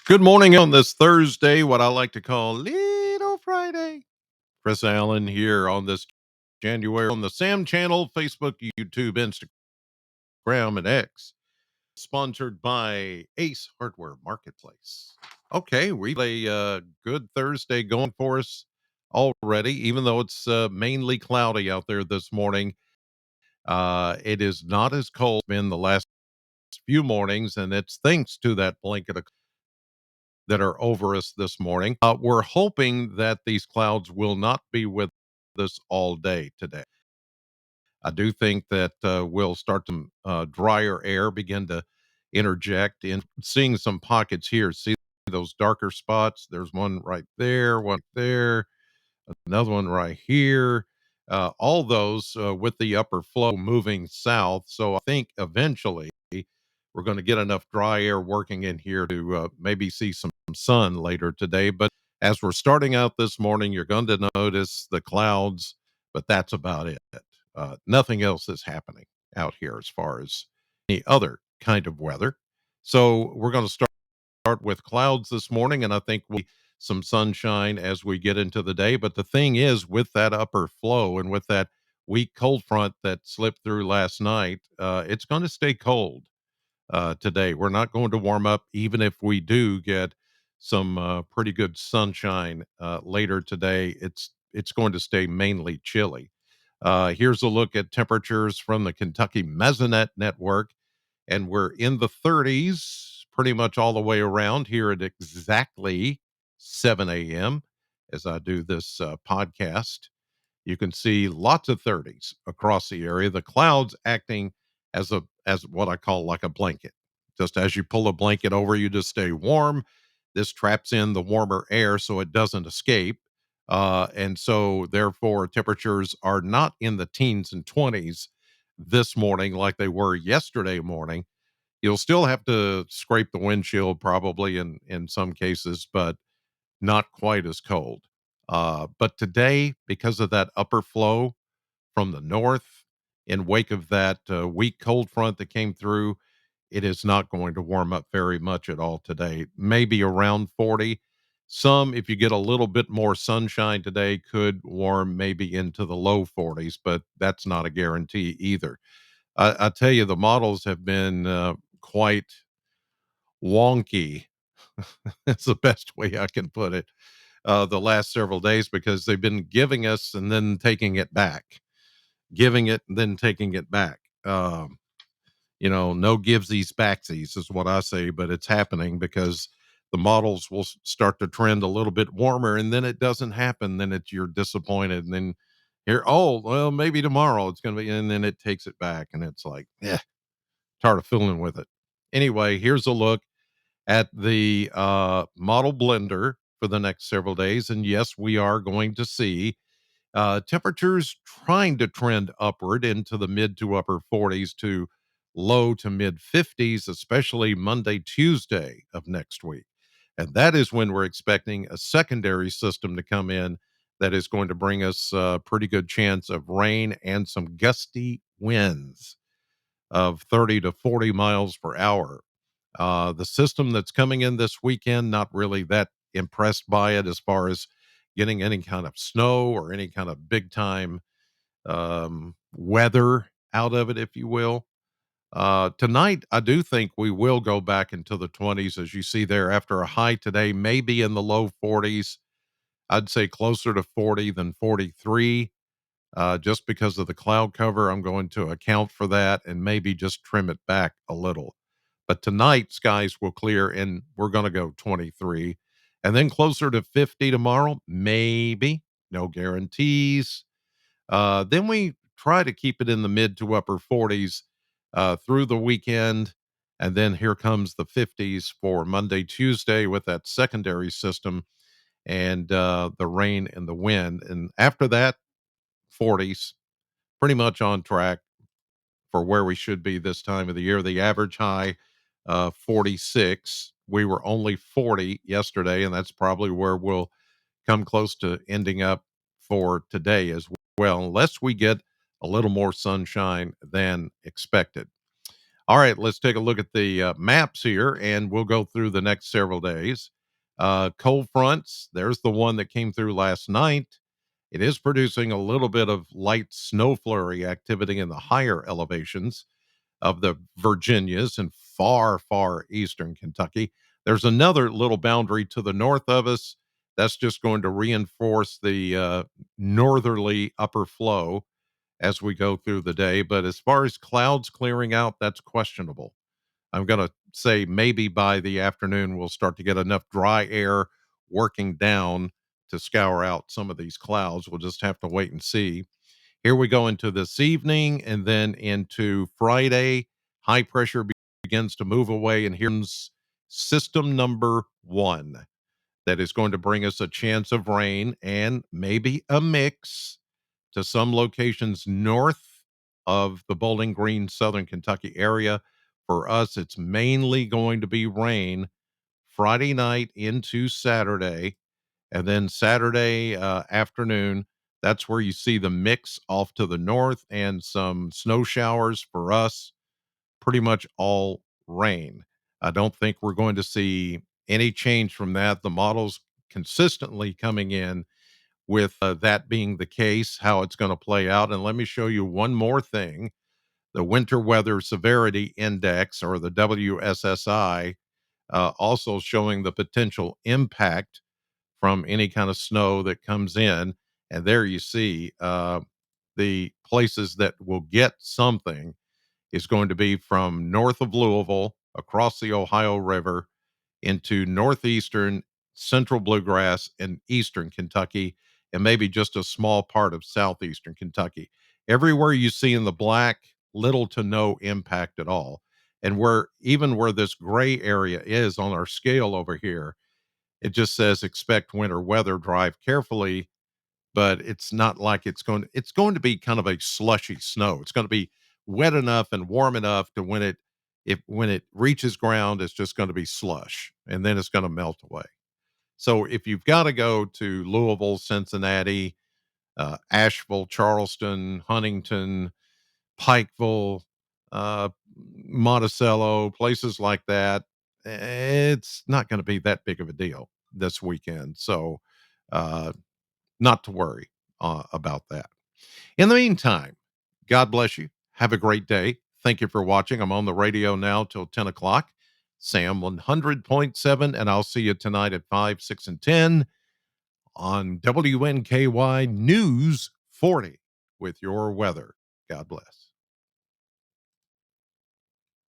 Good morning on this Thursday, what I like to call Little Friday. Chris Allen here on this January on the Sam channel, Facebook, YouTube, Instagram, and X. Sponsored by Ace Hardware Marketplace. Okay, we have a good Thursday going for us already, even though it's mainly cloudy out there this morning. It is not as cold as been the last few mornings, and it's thanks to that blanket of that are over us this morning. We're hoping that these clouds will not be with us all day today. I do think that we'll start to drier air begin to interject in seeing some pockets here. See those darker spots? There's one right there, one there, another one right here. All those with the upper flow moving south. So I think eventually we're going to get enough dry air working in here to maybe see some sun later today. But as we're starting out this morning, you're going to notice the clouds, but that's about it. Nothing else is happening out here as far as any other kind of weather. So we're going to start with clouds this morning, and I think we some sunshine as we get into the day. But the thing is, with that upper flow and with that weak cold front that slipped through last night, it's going to stay cold today. We're not going to warm up, even if we do get some pretty good sunshine later today. It's going to stay mainly chilly. Here's a look at temperatures from the Kentucky Mesonet Network, and we're in the 30s pretty much all the way around here at exactly 7 a.m. as I do this podcast. You can see lots of 30s across the area. The clouds acting as what I call like a blanket. Just as you pull a blanket over you to stay warm, this traps in the warmer air so it doesn't escape. And so therefore temperatures are not in the teens and 20s this morning like they were yesterday morning. You'll still have to scrape the windshield probably in some cases, but not quite as cold. But today, because of that upper flow from the north, in wake of that weak cold front that came through, it is not going to warm up very much at all today. Maybe around 40. Some, if you get a little bit more sunshine today, could warm maybe into the low 40s, but that's not a guarantee either. I tell you, the models have been quite wonky. That's the best way I can put it the last several days because they've been giving us and then taking it back, giving it and then taking it back. No givesies backsies is what I say, but it's happening because the models will start to trend a little bit warmer and then it doesn't happen. Then you're disappointed. And then here, oh, well, maybe tomorrow it's going to be, and then it takes it back. And it's like, yeah, tired of fooling with it. Anyway, here's a look at the model blender for the next several days. And yes, we are going to see temperatures trying to trend upward into the mid to upper 40s to low to mid 50s, especially Monday, Tuesday of next week. And that is when we're expecting a secondary system to come in that is going to bring us a pretty good chance of rain and some gusty winds of 30 to 40 miles per hour. The system that's coming in this weekend, not really that impressed by it as far as getting any kind of snow or any kind of big time weather out of it, if you will. Tonight, I do think we will go back into the 20s, as you see there, after a high today, maybe in the low 40s. I'd say closer to 40 than 43. Just because of the cloud cover, I'm going to account for that and maybe just trim it back a little. But tonight, skies will clear and we're going to go 23 and then closer to 50 tomorrow. Maybe, no guarantees. Then we try to keep it in the mid to upper 40s through the weekend. And then here comes the 50s for Monday, Tuesday with that secondary system and the rain and the wind. And after that, 40s, pretty much on track for where we should be this time of the year. The average high, 46. We were only 40 yesterday, and that's probably where we'll come close to ending up for today as well, unless we get a little more sunshine than expected. All right, let's take a look at the maps here, and we'll go through the next several days. Cold fronts, there's the one that came through last night. It is producing a little bit of light snow flurry activity in the higher elevations of the Virginias and far, far eastern Kentucky. There's another little boundary to the north of us that's just going to reinforce the northerly upper flow as we go through the day. But as far as clouds clearing out, that's questionable. I'm going to say maybe by the afternoon, we'll start to get enough dry air working down to scour out some of these clouds. We'll just have to wait and see. Here we go into this evening and then into Friday. High pressure begins to move away, and here's system number one that is going to bring us a chance of rain and maybe a mix to some locations north of the Bowling Green, Southern Kentucky area. For us, it's mainly going to be rain Friday night into Saturday, and then Saturday afternoon. That's where you see the mix off to the north and some snow showers for us, pretty much all rain. I don't think we're going to see any change from that. The models consistently coming in with that being the case, how it's going to play out. And let me show you one more thing. The Winter Weather Severity Index, or the WSSI, also showing the potential impact from any kind of snow that comes in. And there you see the places that will get something is going to be from north of Louisville across the Ohio River into northeastern, central bluegrass, and eastern Kentucky, and maybe just a small part of southeastern Kentucky. Everywhere you see in the black, little to no impact at all. And where even where this gray area is on our scale over here, it just says expect winter weather, drive carefully, but it's not like it's going to be kind of a slushy snow. It's going to be wet enough and warm enough to when it reaches ground, it's just going to be slush and then it's going to melt away. So if you've got to go to Louisville, Cincinnati, Asheville, Charleston, Huntington, Pikeville, uh, Monticello, places like that, it's not going to be that big of a deal this weekend. So, uh, not to worry about that. In the meantime, God bless you. Have a great day. Thank you for watching. I'm on the radio now till 10 o'clock, Sam 100.7, and I'll see you tonight at 5, 6, and 10 on WNKY News 40 with your weather. God bless.